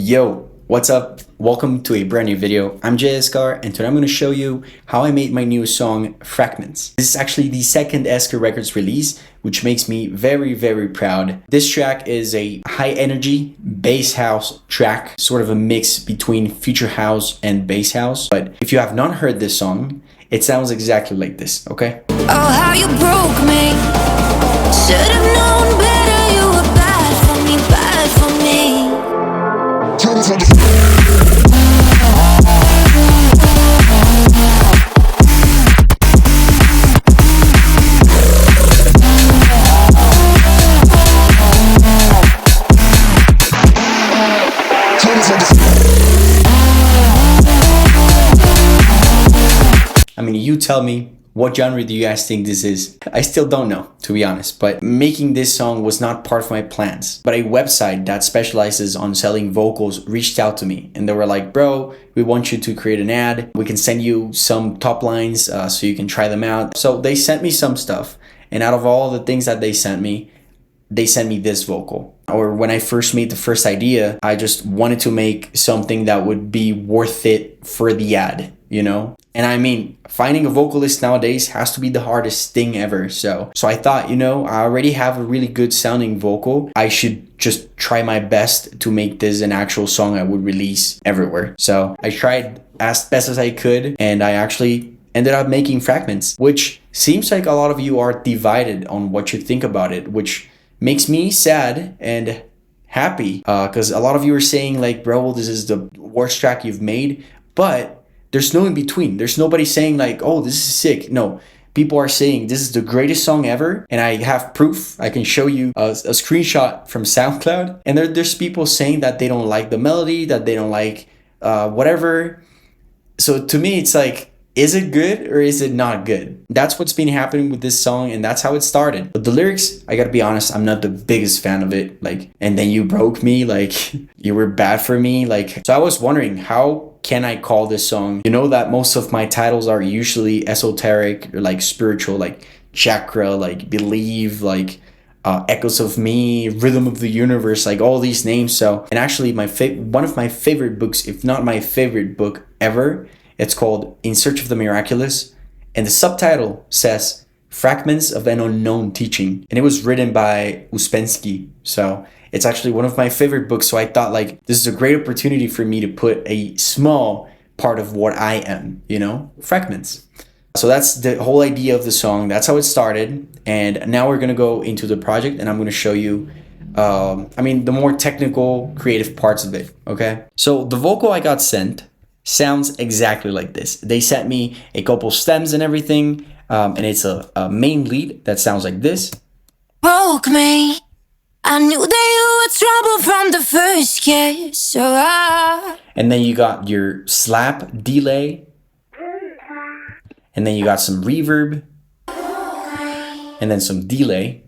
Yo, what's up? Welcome to a brand new video. I'm Jay Eskar, and today I'm going to show you how I made my new song, Fragments. This is actually the second Eskar Records release, which makes me very, very proud. This track is a high energy bass house track, sort of a mix between future house and bass house. But if you have not heard this song, it sounds exactly like this, okay? Oh, how you broke me. Should have known better, you were bad for me, bad for me. I mean, you tell me, what genre do you guys think this is? I still don't know, to be honest, but making this song was not part of my plans. But a website that specializes on selling vocals reached out to me and they were like, bro, we want you to create an ad. We can send you some top lines so you can try them out. So they sent me some stuff, and out of all the things that they sent me this vocal. Or when I first made the first idea, I just wanted to make something that would be worth it for the ad, you know? And I mean, finding a vocalist nowadays has to be the hardest thing ever. So I thought, you know, I already have a really good sounding vocal. I should just try my best to make this an actual song I would release everywhere. So I tried as best as I could, and I actually ended up making Fragments, which seems like a lot of you are divided on what you think about it, which makes me sad and happy because a lot of you are saying like, bro, this is the worst track you've made, but there's no in between. There's nobody saying like, oh, this is sick. No, people are saying this is the greatest song ever, and I have proof. I can show you a screenshot from SoundCloud, and there's people saying that they don't like the melody, that they don't like whatever. So to me, it's like, is it good or is it not good? That's what's been happening with this song, and that's how it started. But the lyrics, I gotta be honest, I'm not the biggest fan of it. Like, and then you broke me, like you were bad for me. Like, so I was wondering, how can I call this song? You know that most of my titles are usually esoteric or like spiritual, like chakra, like believe, like echoes of me, rhythm of the universe, like all these names. So, and actually one of my favorite books, if not my favorite book ever, it's called In Search of the Miraculous, and the subtitle says Fragments of an Unknown Teaching, and it was written by Uspensky. So it's actually one of my favorite books. So I thought like, this is a great opportunity for me to put a small part of what I am, you know, fragments. So that's the whole idea of the song. That's how it started. And now we're gonna go into the project, and I'm gonna show you the more technical, creative parts of it, okay? So the vocal I got sent sounds exactly like this. They sent me a couple stems and everything, and it's a main lead that sounds like this. Broke me. I knew that you were trouble from the first kiss. So And then you got your slap delay, and then you got some reverb, and then some delay,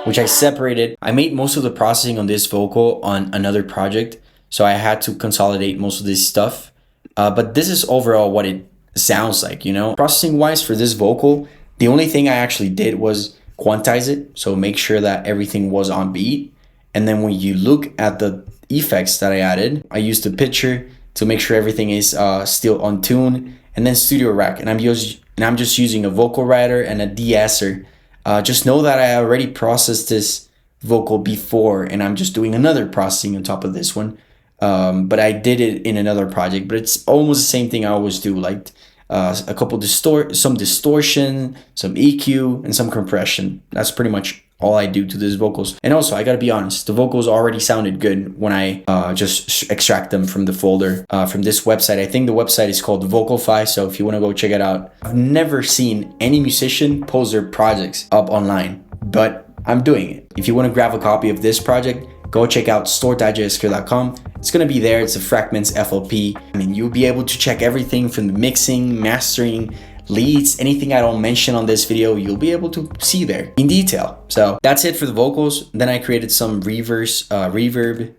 which I separated. I made most of the processing on this vocal on another project, so I had to consolidate most of this stuff. But this is overall what it sounds like, you know? Processing wise for this vocal, the only thing I actually did was quantize it. So make sure that everything was on beat. And then when you look at the effects that I added, I used a pitcher to make sure everything is still on tune. And then Studio Rack. And I'm just using a vocal writer and a de-esser. Just know that I already processed this vocal before, and I'm just doing another processing on top of this one. But I did it in another project, but it's almost the same thing I always do, like a couple some distortion, some EQ, and some compression. That's pretty much all I do to these vocals. And also, I gotta be honest, the vocals already sounded good when I just extract them from the folder from this website. I think the website is called Vocalify, so if you wanna go check it out. I've never seen any musician post their projects up online, but I'm doing it. If you wanna grab a copy of this project, go check out store.jayesker.com. It's gonna be there. It's a Fragments FLP. I mean, you'll be able to check everything from the mixing, mastering, leads, anything I don't mention on this video, you'll be able to see there in detail. So that's it for the vocals. Then I created some reverb.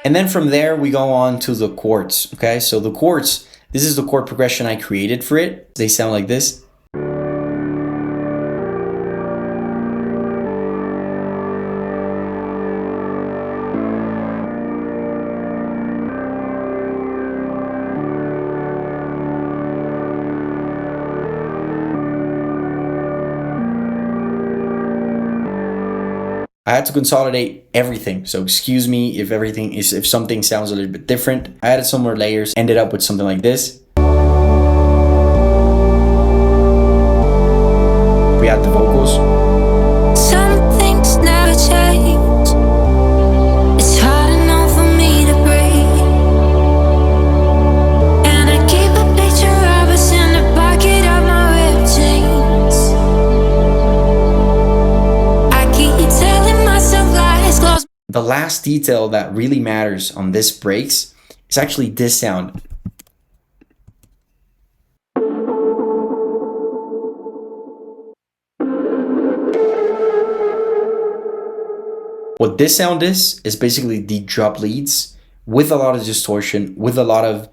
And then from there, we go on to the chords, okay? So the chords, this is the chord progression I created for it. They sound like this. I had to consolidate everything. So excuse me if something sounds a little bit different. I added some more layers, ended up with something like this. We add the vocals. Some things never change. It's hard enough for me to breathe. And I keep a picture of us in the pocket of my ripped jeans. I keep telling myself lies, close. The last detail that really matters on this breaks is actually this sound. What this sound is basically the drop leads with a lot of distortion, with a lot of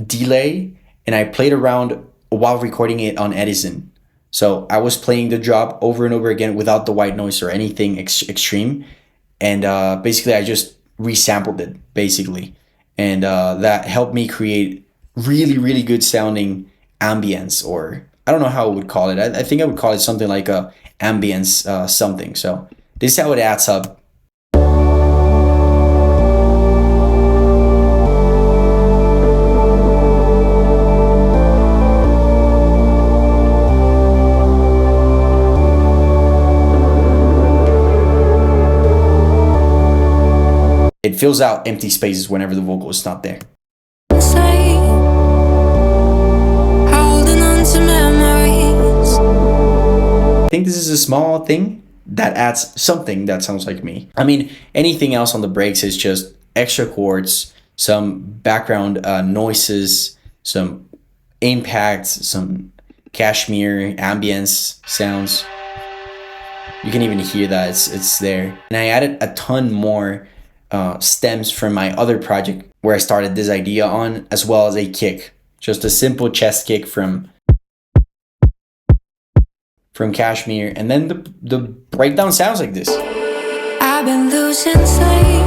delay, and I played around while recording it on Edison. So I was playing the drop over and over again without the white noise or anything extreme, and basically I just resampled it basically, and that helped me create really good sounding ambience, or I don't know how I would call it. I think I would call it something like a ambience something. So this is how it adds up. It fills out empty spaces whenever the vocal is not there. Say, holding on to memories. I think this is a small thing that adds something that sounds like me. I mean, anything else on the breaks is just extra chords, some background noises, some impacts, some cashmere ambience sounds. You can even hear that it's there. And I added a ton more stems from my other project where I started this idea on, as well as a kick. Just a simple chest kick from Kashmir, and then the breakdown sounds like this. I've been losing sight,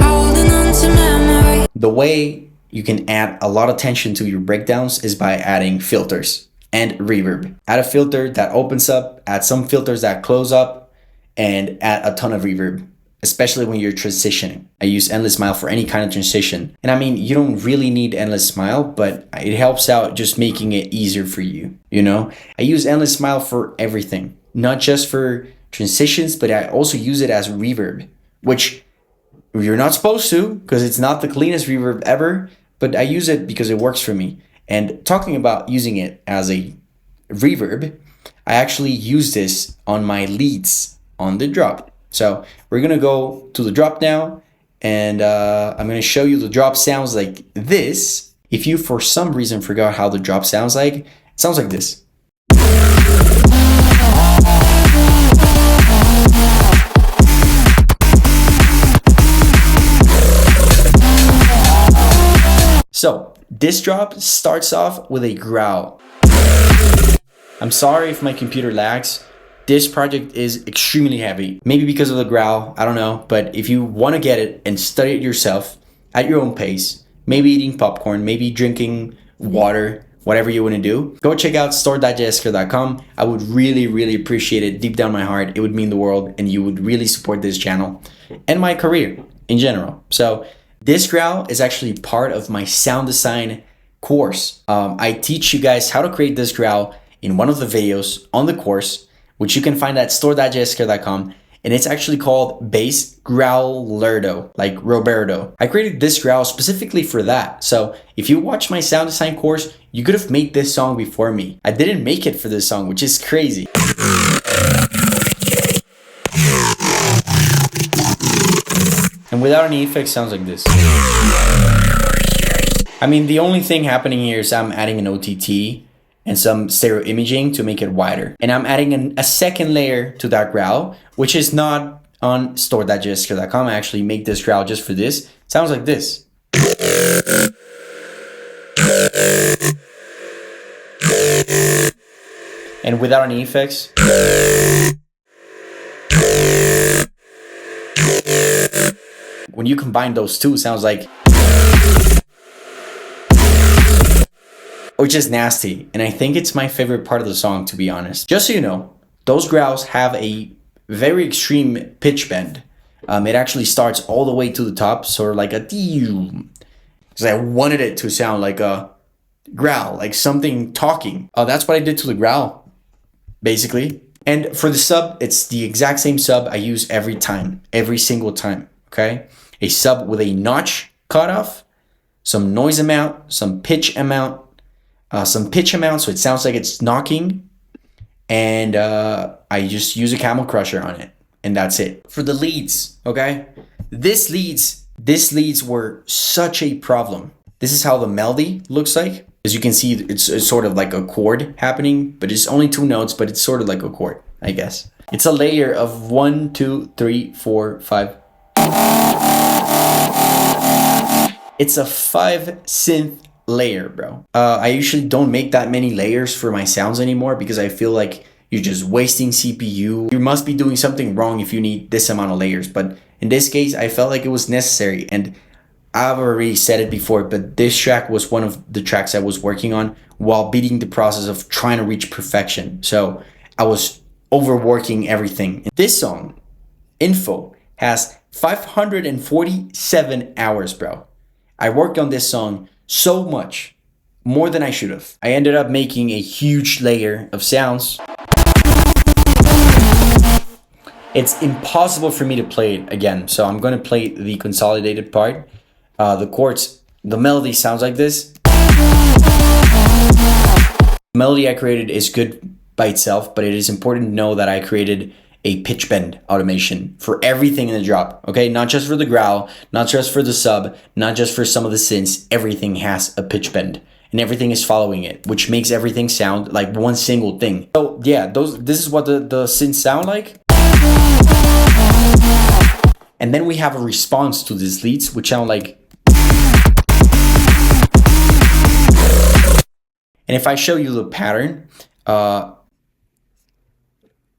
holding on to memory. The way you can add a lot of tension to your breakdowns is by adding filters and reverb. Add a filter that opens up, add some filters that close up, and add a ton of reverb, especially when you're transitioning. I use Endless Smile for any kind of transition. And I mean, you don't really need Endless Smile, but it helps out just making it easier for you, you know? I use Endless Smile for everything, not just for transitions, but I also use it as reverb, which you're not supposed to because it's not the cleanest reverb ever, but I use it because it works for me. And talking about using it as a reverb, I actually use this on my leads on the drop. So we're gonna go to the drop now, and I'm gonna show you the drop sounds like this. If you for some reason forgot how the drop sounds like, it sounds like this. So this drop starts off with a growl. I'm sorry if my computer lags. This project is extremely heavy, maybe because of the growl, I don't know, but if you want to get it and study it yourself at your own pace, maybe eating popcorn, maybe drinking water, whatever you want to do, go check out store.jayeskar.com. I would really appreciate it deep down my heart. It would mean the world, and you would really support this channel and my career in general. So this growl is actually part of my sound design course. I teach you guys how to create this growl in one of the videos on the course, which you can find at store.jayeskar.com, and it's actually called Bass Growlerdo, like Roberto. I created this growl specifically for that, so if you watch my sound design course, you could have made this song before me. I didn't make it for this song, which is crazy. And without any effects, sounds like this. I mean, the only thing happening here is I'm adding an OTT and some stereo imaging to make it wider. And I'm adding a second layer to that growl, which is not on store.jayeskar.com. I actually make this growl just for this. It sounds like this. And without any effects. When you combine those two, it sounds like, which is nasty, and I think it's my favorite part of the song, to be honest. Just so you know, those growls have a very extreme pitch bend. It actually starts all the way to the top, sort of like a because I wanted it to sound like a growl, like something talking. That's what I did to the growl, basically. And for the sub, it's the exact same sub I use every time, every single time, okay? A sub with a notch cutoff, some noise amount, some pitch amount, so it sounds like it's knocking, and I just use a camel crusher on it, and that's it. For the leads, okay? These leads were such a problem. This is how the melody looks like. As you can see, it's sort of like a chord happening, but it's only 2 notes, but it's sort of like a chord, I guess. It's a layer of 1, 2, 3, 4, 5. It's a 5 synth layer, bro. I usually don't make that many layers for my sounds anymore because I feel like you're just wasting CPU. You must be doing something wrong if you need this amount of layers. But in this case, I felt like it was necessary. And I've already said it before, but this track was one of the tracks I was working on while beating the process of trying to reach perfection. So I was overworking everything. This song, Info, has 547 hours, bro. I worked on this song so much, more than I should have. I ended up making a huge layer of sounds. It's impossible for me to play it again, so I'm gonna play the consolidated part. The chords, the melody sounds like this. The melody I created is good by itself, but it is important to know that I created a pitch bend automation for everything in the drop, okay? Not just for the growl, not just for the sub, not just for some of the synths. Everything has a pitch bend and everything is following it, which makes everything sound like one single thing. So yeah, this is what the synths sound like. And then we have a response to these leads, which sound like. And if I show you the pattern,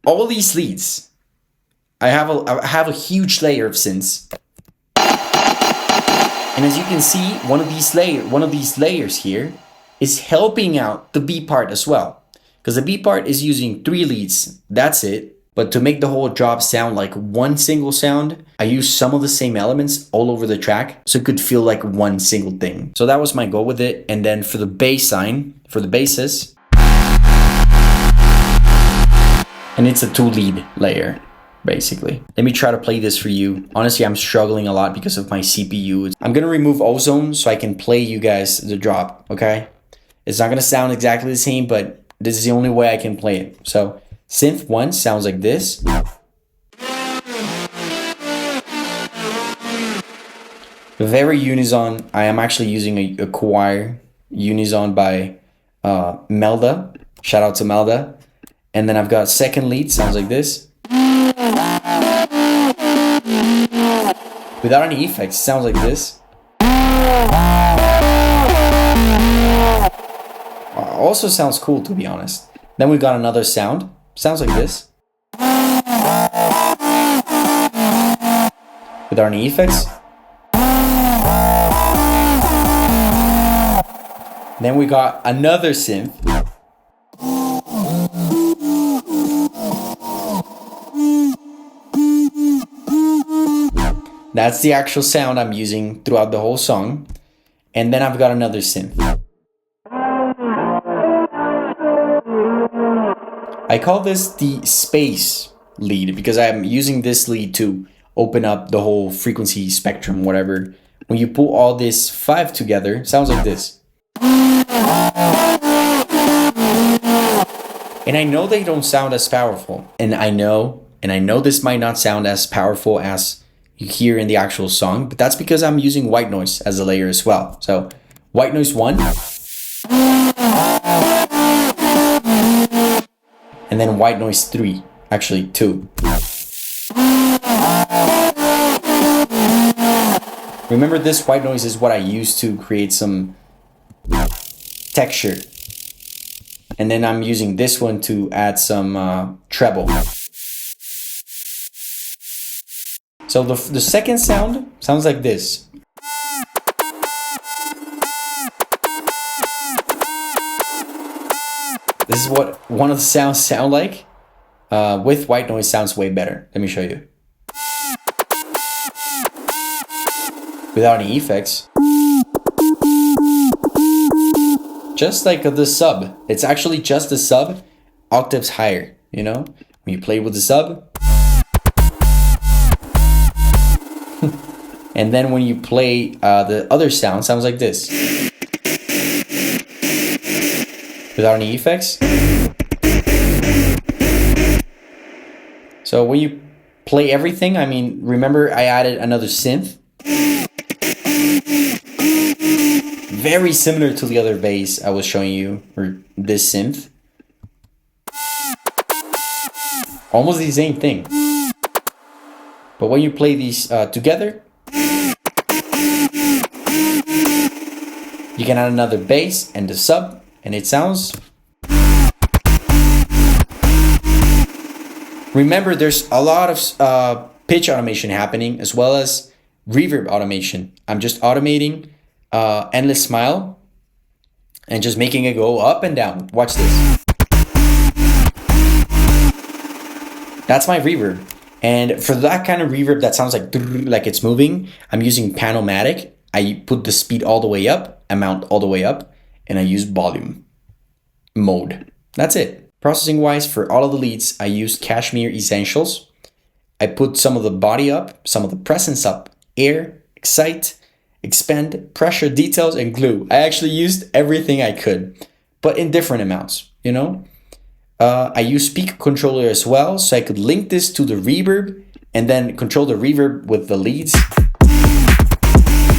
all these leads, I have a huge layer of synths. And as you can see, one of these layers here is helping out the B part as well. Because the B part is using 3 leads, that's it. But to make the whole drop sound like one single sound, I used some of the same elements all over the track so it could feel like one single thing. So that was my goal with it. And then for the bass line, for the basses, and it's a 2 lead layer, basically. Let me try to play this for you. Honestly, I'm struggling a lot because of my CPU. I'm gonna remove ozone so I can play you guys the drop, okay? It's not gonna sound exactly the same, but this is the only way I can play it. So synth 1 sounds like this. Very unison. I am actually using a choir unison by Melda. Shout out to Melda. And then I've got second lead, sounds like this. Without any effects, sounds like this. Also sounds cool, to be honest. Then we got another sound, sounds like this. Without any effects. Then we got another synth. That's the actual sound I'm using throughout the whole song. And then I've got another synth. I call this the space lead because I'm using this lead to open up the whole frequency spectrum, whatever. When you put all this 5 together, it sounds like this. And I know they don't sound as powerful. And I know this might not sound as powerful as you hear in the actual song, but that's because I'm using white noise as a layer as well. So white noise 1, and then white noise 3, actually 2. Remember, this white noise is what I use to create some texture. And then I'm using this one to add some treble. So the second sound sounds like this. This is what one of the sounds sound like. With white noise sounds way better. Let me show you. Without any effects. Just like the sub. It's actually just the sub, octaves higher, you know? When you play with the sub. And then when you play the other sounds like this. Without any effects. So when you play everything, I mean, remember I added another synth? Very similar to the other bass I was showing you, or this synth. Almost the same thing. But when you play these together, you can add another bass and the sub, and it sounds... Remember, there's a lot of pitch automation happening, as well as reverb automation. I'm just automating endless smile and just making it go up and down. Watch this. That's my reverb. And for that kind of reverb that sounds like it's moving, I'm using Panomatic. I put the speed all the way up, amount all the way up, and I use volume mode. That's it. Processing wise, for all of the leads, I used Cashmere Essentials. I put some of the body up, some of the presence up, air, excite, expand, pressure, details, and glue. I actually used everything I could, but in different amounts, you know? I used speaker controller as well, so I could link this to the reverb and then control the reverb with the leads.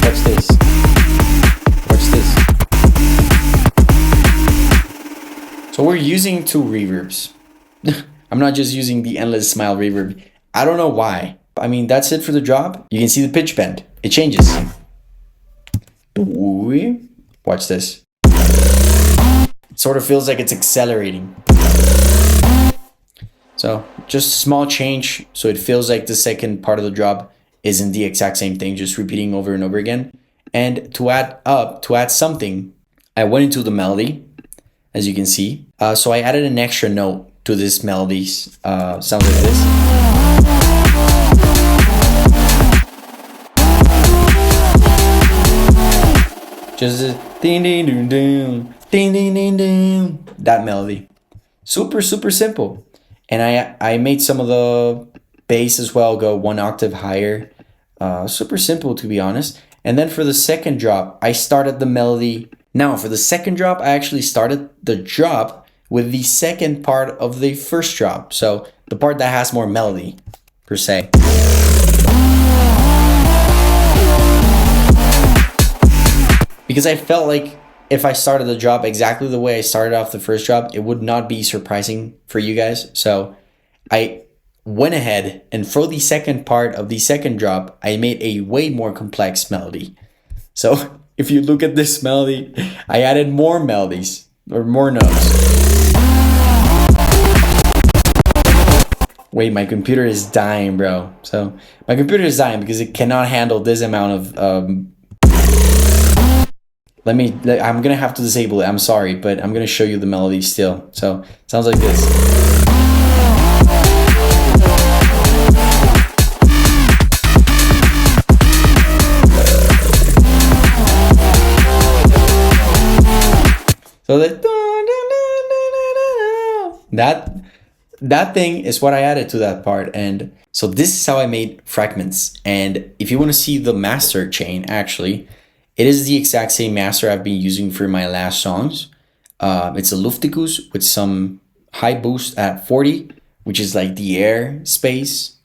Watch this. Watch this. So we're using two reverbs. I'm not just using the endless smile reverb. I don't know why. I mean, that's it for the job. You can see the pitch bend. It changes. Watch this. It sort of feels like it's accelerating. So just a small change, so it feels like the second part of the job isn't the exact same thing, just repeating over and over again. And to add something, I went into the melody, as you can see. So I added an extra note to this melody. Sounds like this. Just a ding ding ding ding ding ding ding ding. That melody. Super simple. And I made some of the bass as well go one octave higher. Super simple, to be honest. And then for the second drop, I started the melody. Now for the second drop, I actually started the drop with the second part of the first drop. So the part that has more melody, per se. Because I felt like if I started the drop exactly the way I started off the first drop, it would not be surprising for you guys. So I went ahead and for the second part of the second drop, I made a way more complex melody. So if you look at this melody, I added more melodies or more notes. Wait, my computer is dying, bro. So my computer is dying because it cannot handle this amount of... I'm gonna have to disable it. I'm sorry, but I'm gonna show you the melody still. So it sounds like this. So that thing is what I added to that part. And so this is how I made Fragments. And if you want to see the master chain, actually, it is the exact same master I've been using for my last songs. It's a Luftikus with some high boost at 40, which is like the air space.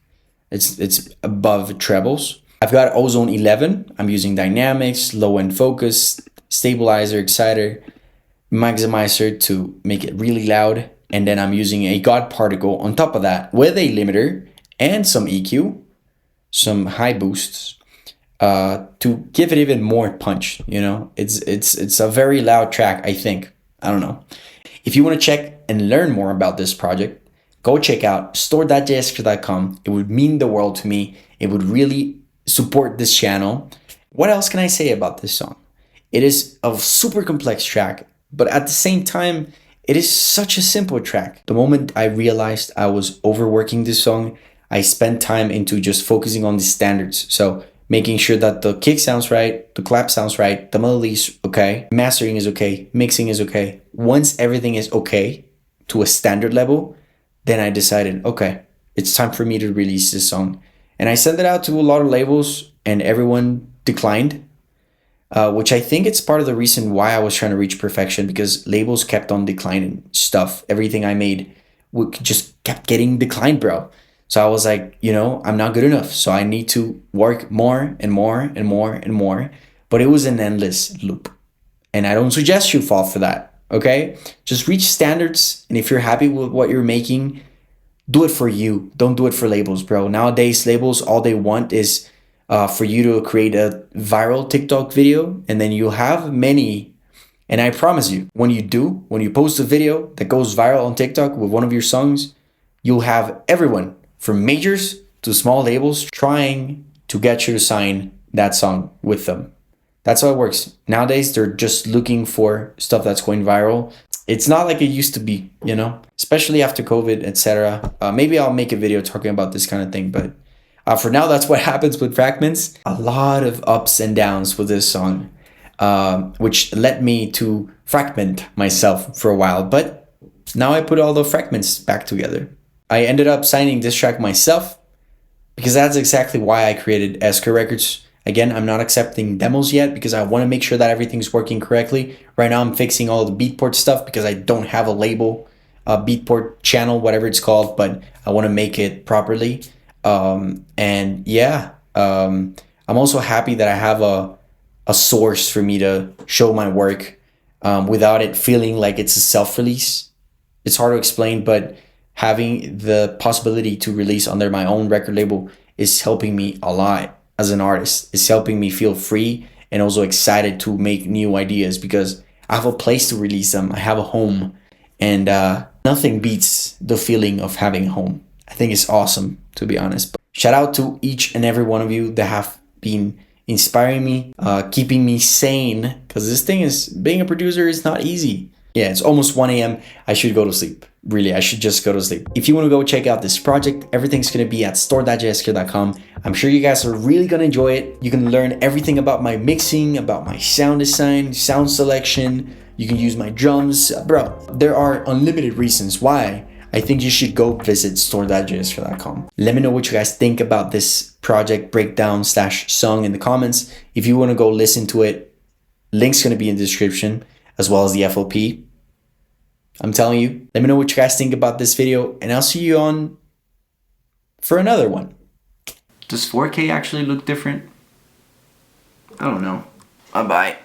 It's above trebles. I've got Ozone 11. I'm using dynamics, low end focus, stabilizer, exciter, maximizer to make it really loud. And then I'm using a God particle on top of that with a limiter and some EQ, some high boosts. To give it even more punch, you know, it's a very loud track, I think. I don't know. If you want to check and learn more about this project, go check out store.jayeskar.com. It would mean the world to me. It would really support this channel. What else can I say about this song? It is a super complex track, but at the same time, It is such a simple track. The moment I realized I was overworking this song, I spent time into just focusing on the standards. So making sure that the kick sounds right, the clap sounds right, the melodies okay, mastering is okay, mixing is okay. Once everything is okay to a standard level, then I decided, okay, it's time for me to release this song. And I sent it out to a lot of labels and everyone declined, which I think it's part of the reason why I was trying to reach perfection, because labels kept on declining stuff. Everything I made just kept getting declined, bro. So I was like, I'm not good enough. So I need to work more and more and more and more. But it was an endless loop. And I don't suggest you fall for that. Okay? Just reach standards. And if you're happy with what you're making, do it for you. Don't do it for labels, bro. Nowadays, labels, all they want is for you to create a viral TikTok video. And then you'll have many. And I promise you, when you post a video that goes viral on TikTok with one of your songs, you'll have everyone from majors to small labels trying to get you to sign that song with them. That's how it works. Nowadays, they're just looking for stuff that's going viral. It's not like it used to be, especially after COVID, etc. Maybe I'll make a video talking about this kind of thing, but for now, that's what happens with Fragments. A lot of ups and downs with this song, which led me to fragment myself for a while, but now I put all the fragments back together. I ended up signing this track myself because that's exactly why I created Eskar Records. Again, I'm not accepting demos yet because I want to make sure that everything's working correctly. Right now, I'm fixing all the Beatport stuff because I don't have a label, Beatport channel, whatever it's called, but I want to make it properly. I'm also happy that I have a source for me to show my work without it feeling like it's a self-release. It's hard to explain, but having the possibility to release under my own record label is helping me a lot as an artist. It's helping me feel free and also excited to make new ideas because I have a place to release them. I have a home, and nothing beats the feeling of having a home. I think it's awesome, to be honest. But shout out to each and every one of you that have been inspiring me, keeping me sane, because this thing is, being a producer is not easy. Yeah, it's almost 1 a.m. I should go to sleep. Really, I should just go to sleep. If you want to go check out this project, everything's going to be at store.jayeskar.com. I'm sure you guys are really going to enjoy it. You can learn everything about my mixing, about my sound design, sound selection. You can use my drums. Bro, there are unlimited reasons why I think you should go visit store.jayeskar.com. Let me know what you guys think about this project breakdown / song in the comments. If you want to go listen to it, link's going to be in the description, as well as the FOP. I'm telling you, let me know what you guys think about this video, and I'll see you on for another one. Does 4K actually look different? I don't know. Bye-bye.